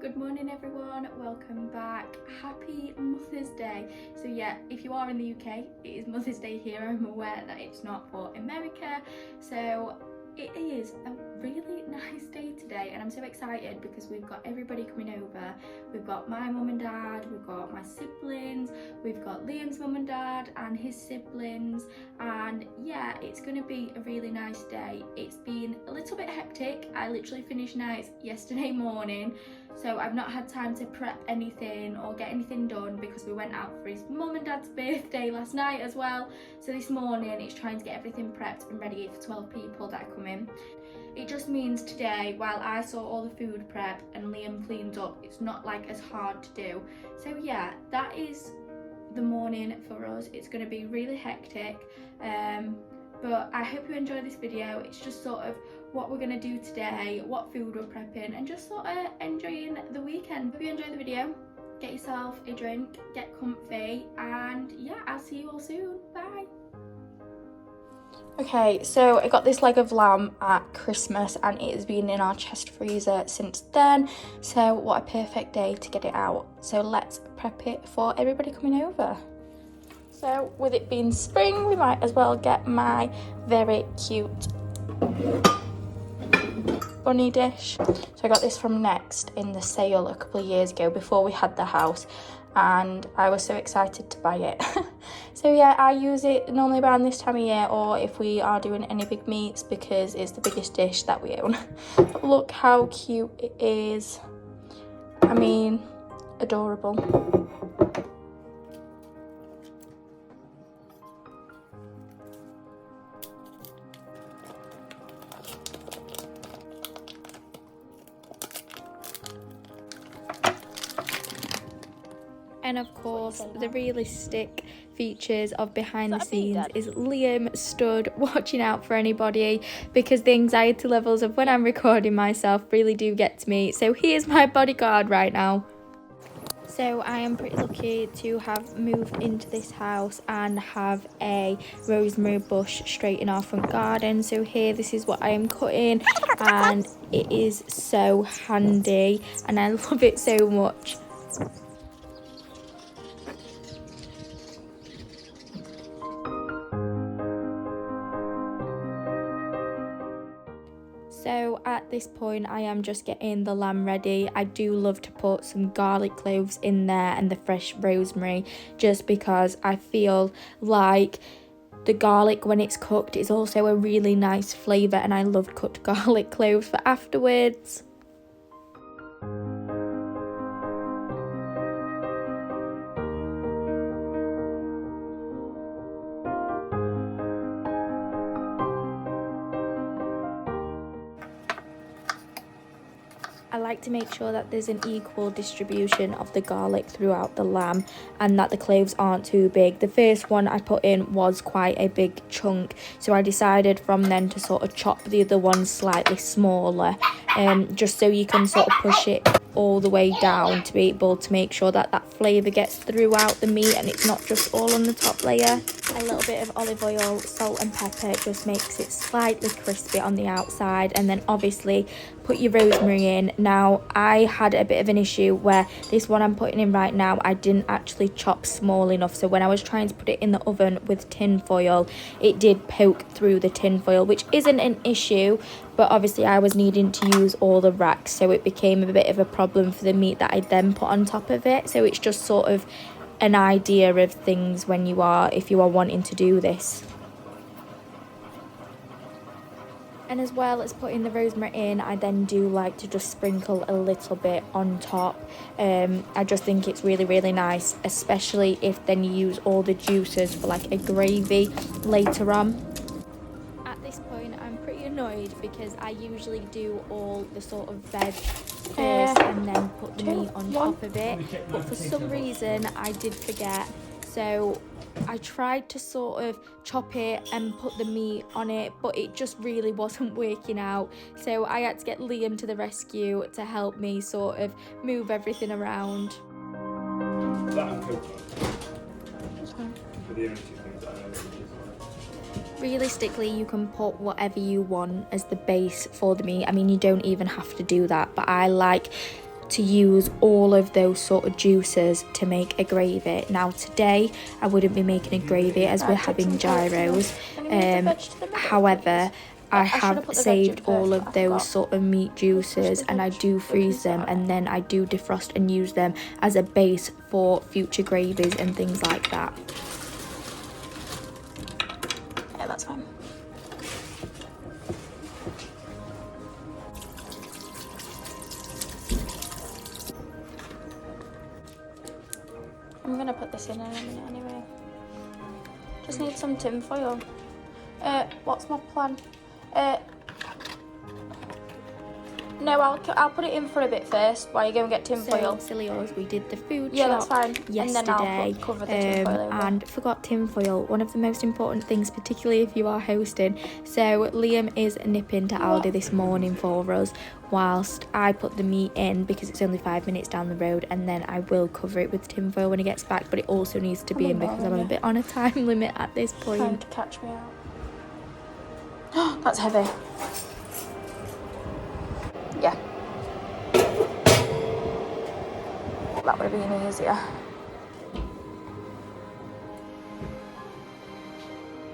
Good morning everyone, welcome back. Happy Mother's Day. So yeah, if you are in the UK, it is Mother's Day here. I'm aware that it's not for America. So it is a really nice day today and I'm so excited because we've got everybody coming over. We've got my mum and dad, we've got my siblings, we've got Liam's mum and dad and his siblings, and yeah, it's going to be a really nice day. It's been a little bit hectic. I literally finished nights yesterday morning, so I've not had time to prep anything or get anything done because we went out for his mum and dad's birthday last night as well. So this morning it's trying to get everything prepped and ready for 12 people that are coming. It just means today, while I saw all the food prep and Liam cleaned up, it's not like as hard to do. So yeah, that is the morning for us. It's going to be really hectic, but I hope you enjoy this video. It's just sort of what we're going to do today, what food we're prepping, and just sort of enjoying the weekend. Hope you enjoy the video. Get yourself a drink, get comfy, and yeah, I'll see you all soon. Bye. Okay, so I got this leg of lamb at Christmas and it has been in our chest freezer since then. So what a perfect day to get it out. So let's prep it for everybody coming over. So with it being spring, we might as well get my very cute bunny dish. So I got this from Next in the sale a couple of years ago before we had the house, and I was so excited to buy it. So yeah, I use it normally around this time of year or if we are doing any big meats because it's the biggest dish that we own. But look how cute it is. I mean, adorable. And of course, the realistic features of behind the scenes is Liam stood watching out for anybody because the anxiety levels of when I'm recording myself really do get to me. So he is my bodyguard right now. So I am pretty lucky to have moved into this house and have a rosemary bush straight in our front garden. So here, this is what I am cutting and it is so handy and I love it so much. So at this point I am just getting the lamb ready. I do love to put some garlic cloves in there and the fresh rosemary just because I feel like the garlic when it's cooked is also a really nice flavour and I love cooked garlic cloves for afterwards. I like to make sure that there's an equal distribution of the garlic throughout the lamb and that the cloves aren't too big. The first one I put in was quite a big chunk, so I decided from then to sort of chop the other ones slightly smaller, just so you can sort of push it all the way down to be able to make sure that that flavour gets throughout the meat and it's not just all on the top layer. A little bit of olive oil, salt and pepper just makes it slightly crispy on the outside, and then obviously put your rosemary in. Now I had a bit of an issue where this one I'm putting in right now I didn't actually chop small enough, so when I was trying to put it in the oven with tin foil it did poke through the tin foil, which isn't an issue, but obviously I was needing to use all the racks, so it became a bit of a problem for the meat that I then put on top of it. So it's just sort of an idea of things when you are, if you are wanting to do this. And as well as putting the rosemary in, I then do like to just sprinkle a little bit on top. I just think it's really nice, especially if then you use all the juices for like a gravy later on. At this point I'm pretty annoyed because I usually do all the sort of veg first and then put the meat on top of it, but for some reason I did forget, so I tried to sort of chop it and put the meat on it, but it just really wasn't working out, so I had to get Liam to the rescue to help me sort of move everything around. Realistically, you can put whatever you want as the base for the meat. I mean, you don't even have to do that, but I like to use all of those sort of juices to make a gravy. Now today I wouldn't be making a gravy as we're having gyros. However, I have saved all of those sort of meat juices and I do freeze them, and then I do defrost and use them as a base for future gravies and things like that. Yeah, that's fine. I'm gonna put this in a minute anyway. Just need some tin foil. What's my plan? No, I'll put it in for a bit first while you go and get tin foil. Silly us, we did the food Yeah, that's fine. yesterday, and then I'll cover the tin foil over. and forgot tin foil. One of the most important things, particularly if you are hosting. So Liam is nipping to Aldi this morning for us, whilst I put the meat in because it's only 5 minutes down the road, and then I will cover it with tin foil when he gets back. But it also needs to be in because I'm a bit on a time limit at this point. Trying to catch me out. That's heavy. Yeah. That would have been easier.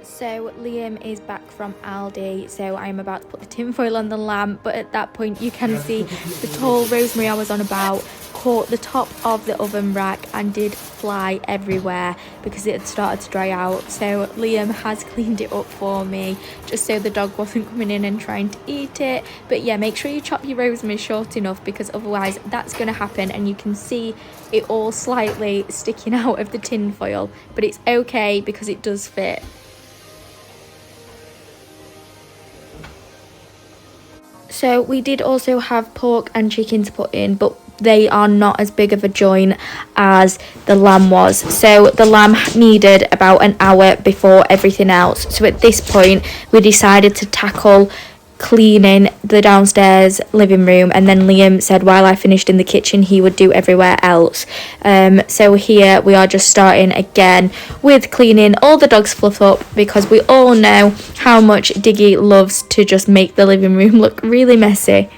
So Liam is back from Aldi, so I'm about to put the tin foil on the lamp, but at that point you can see the tall rosemary I was on about caught the top of the oven rack and did fly everywhere because it had started to dry out. So Liam has cleaned it up for me just so the dog wasn't coming in and trying to eat it. But yeah, make sure you chop your rosemary short enough because otherwise that's going to happen, and you can see it all slightly sticking out of the tin foil, but it's okay because it does fit. So we did also have pork and chicken to put in, but they are not as big of a joint as the lamb was. So the lamb needed about an hour before everything else. So at this point, we decided to tackle cleaning the downstairs living room, and then Liam said while I finished in the kitchen he would do everywhere else. So here we are just starting again with cleaning all the dog's fluff up, because we all know how much Diggy loves to just make the living room look really messy.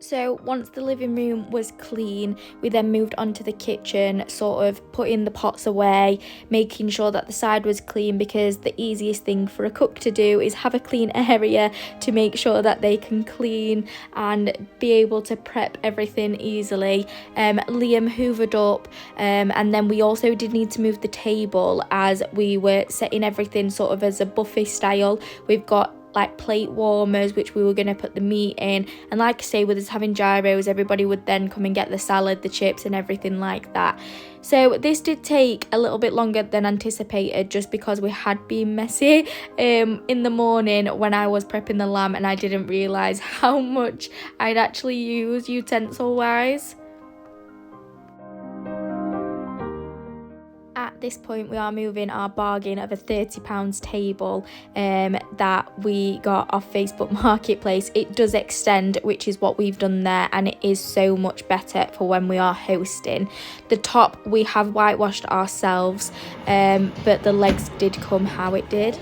So once the living room was clean, we then moved on to the kitchen, sort of putting the pots away, making sure that the side was clean, because the easiest thing for a cook to do is have a clean area to make sure that they can clean and be able to prep everything easily. Liam hoovered up, and then we also did need to move the table as we were setting everything sort of as a buffet style. We've got like plate warmers which we were going to put the meat in, and like I say, with us having gyros, everybody would then come and get the salad, the chips and everything like that. So this did take a little bit longer than anticipated, just because we had been messy in the morning when I was prepping the lamb, and I didn't realise how much I'd actually used utensil wise. At this point we are moving our bargain of a £30 table that we got off Facebook Marketplace. It does extend, which is what we've done there, and it is so much better for when we are hosting. The top we have whitewashed ourselves, but the legs did come how it did.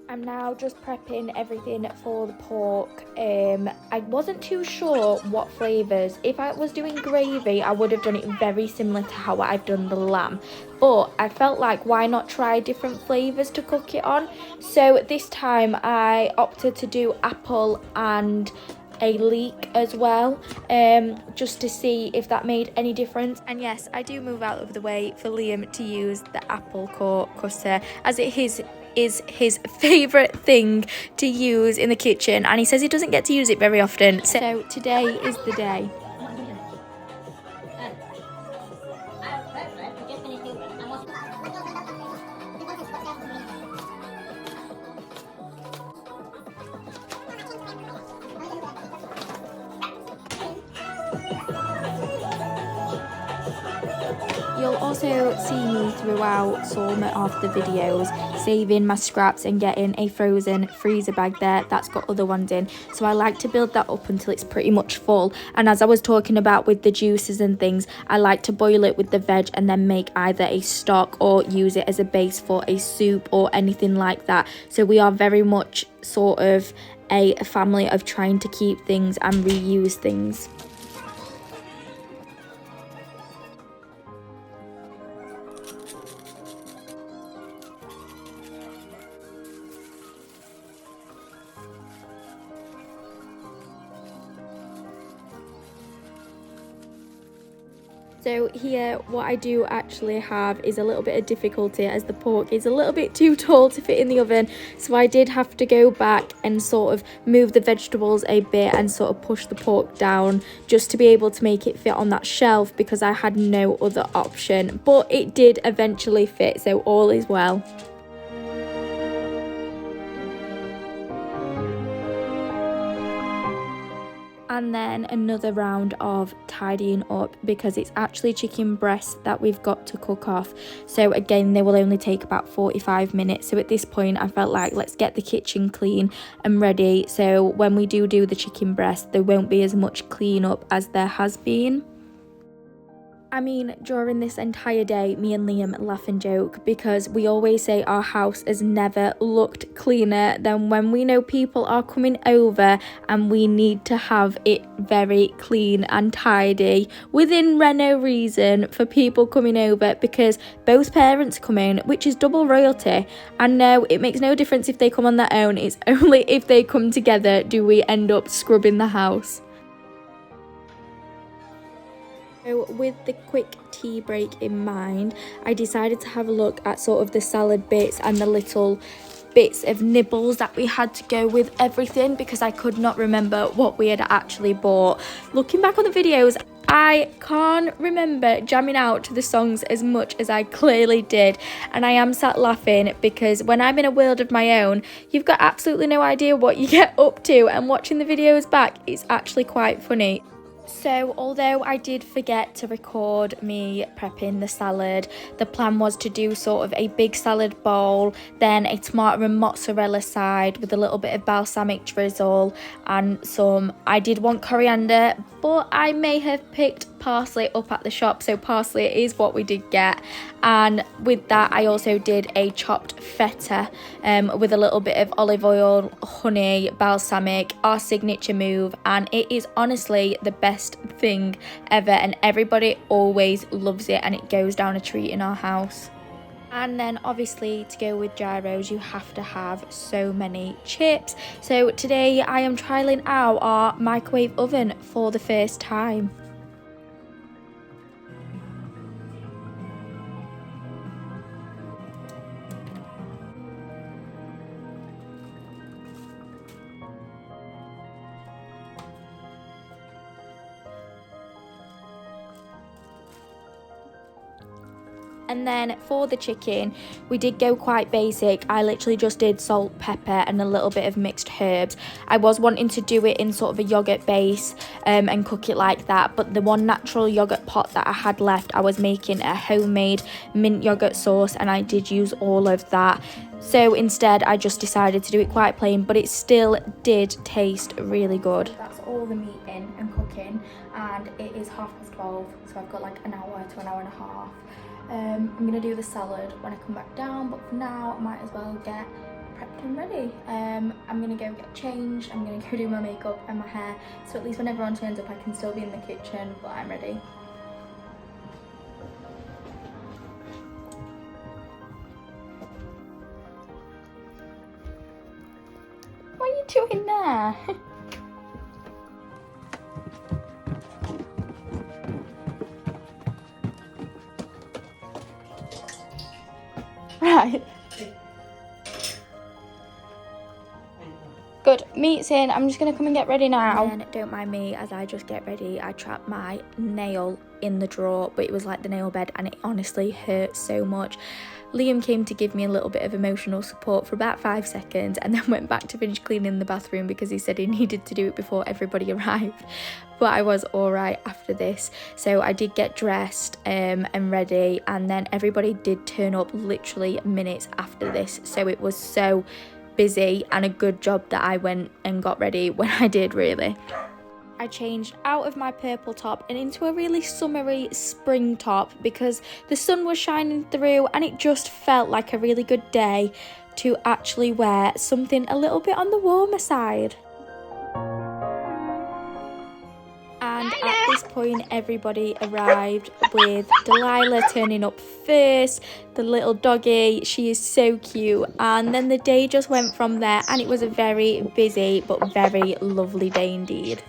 I'm now just prepping everything for the pork. I wasn't too sure what flavours. If I was doing gravy, I would have done it very similar to how I've done the lamb. But I felt like, why not try different flavours to cook it on? So this time I opted to do apple and a leek as well, just to see if that made any difference. And yes, I do move out of the way for Liam to use the apple core cutter, as it is his favourite thing to use in the kitchen, and he says he doesn't get to use it very often, so today is the day. You'll also see me throughout some of the videos saving my scraps and getting a frozen freezer bag there that's got other ones in. So I like to build that up until it's pretty much full. And as I was talking about with the juices and things, I like to boil it with the veg and then make either a stock or use it as a base for a soup or anything like that. So we are very much sort of a family of trying to keep things and reuse things. So here what I do actually have is a little bit of difficulty as the pork is a little bit too tall to fit in the oven, so I did have to go back and sort of move the vegetables a bit and sort of push the pork down just to be able to make it fit on that shelf because I had no other option, but it did eventually fit, so all is well. And then another round of tidying up because it's actually chicken breasts that we've got to cook off. So again, they will only take about 45 minutes. So at this point, I felt like let's get the kitchen clean and ready. So when we do the chicken breast, there won't be as much cleanup as there has been. I mean, during this entire day, me and Liam laugh and joke because we always say our house has never looked cleaner than when we know people are coming over and we need to have it very clean and tidy within no reason for people coming over because both parents come in, which is double royalty. And no, it makes no difference if they come on their own, it's only if they come together do we end up scrubbing the house. So with the quick tea break in mind, I decided to have a look at sort of the salad bits and the little bits of nibbles that we had to go with everything because I could not remember what we had actually bought. Looking back on the videos, I can't remember jamming out to the songs as much as I clearly did, and I am sat laughing because when I'm in a world of my own, you've got absolutely no idea what you get up to, and watching the videos back, it's actually quite funny. So although I did forget to record me prepping the salad, the plan was to do sort of a big salad bowl, then a tomato and mozzarella side with a little bit of balsamic drizzle and I did want coriander, but I may have picked parsley up at the shop, so parsley is what we did get. And with that I also did a chopped feta with a little bit of olive oil, honey, balsamic, our signature move, and it is honestly the best thing ever and everybody always loves it and it goes down a treat in our house. And then obviously to go with gyros you have to have so many chips, so today I am trialling out our microwave oven for the first time. And then for the chicken, we did go quite basic. I literally just did salt, pepper and a little bit of mixed herbs. I was wanting to do it in sort of a yogurt base and cook it like that, but the one natural yogurt pot that I had left, I was making a homemade mint yogurt sauce and I did use all of that. So instead I just decided to do it quite plain, but it still did taste really good. That's all the meat in and cooking, and it is 12:30, so I've got like an hour to an hour and a half. I'm going to do the salad when I come back down, but for now I might as well get prepped and ready. I'm going to go get changed, I'm going to go do my makeup and my hair, so at least when everyone turns up I can still be in the kitchen, but I'm ready. What are you doing there? Right. Good, meat's in. I'm just going to come and get ready now. And don't mind me as I just get ready. I trapped my nail in the drawer, but it was like the nail bed and it honestly hurt so much. Liam came to give me a little bit of emotional support for about 5 seconds and then went back to finish cleaning the bathroom because he said he needed to do it before everybody arrived. But I was alright after this. So I did get dressed and ready, and then everybody did turn up literally minutes after this. So it was so busy and a good job that I went and got ready when I did, really. I changed out of my purple top and into a really summery spring top because the sun was shining through and it just felt like a really good day to actually wear something a little bit on the warmer side. And at this point everybody arrived, with Delilah turning up first, the little doggy, she is so cute, and then the day just went from there and it was a very busy but very lovely day indeed.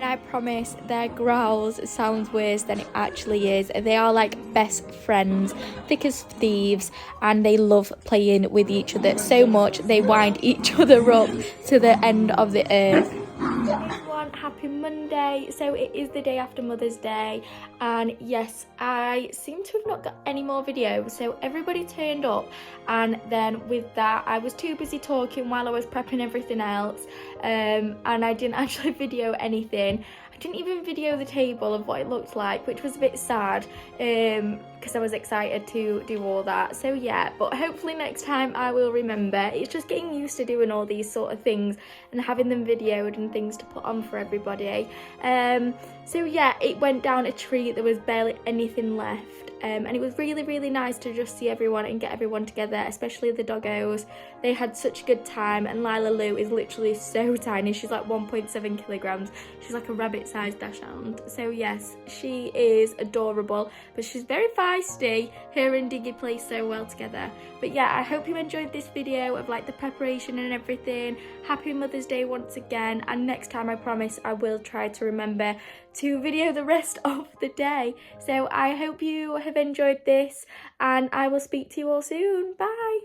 I promise their growls sounds worse than it actually is. They are like best friends, thick as thieves, and they love playing with each other so much they wind each other up to the end of the earth. Everyone, happy Monday. So it is the day after Mother's Day, and yes, I seem to have not got any more videos, so everybody turned up, and then with that I was too busy talking while I was prepping everything else, and I didn't actually video anything. I didn't even video the table of what it looked like, which was a bit sad because I was excited to do all that. So yeah, but hopefully next time I will remember. It's just getting used to doing all these sort of things and having them videoed and things to put on for everybody. So yeah, it went down a treat. There was barely anything left. And it was really, really nice to just see everyone and get everyone together, especially the doggos. They had such a good time, and Lila Lou is literally so tiny. She's like 1.7 kilograms. She's like a rabbit-sized dachshund. So yes, she is adorable, but she's very feisty. Her and Diggy play so well together. But yeah, I hope you enjoyed this video of like the preparation and everything. Happy Mother's Day once again, and next time I promise I will try to remember to video the rest of the day. So I hope you have enjoyed this, and I will speak to you all soon. Bye.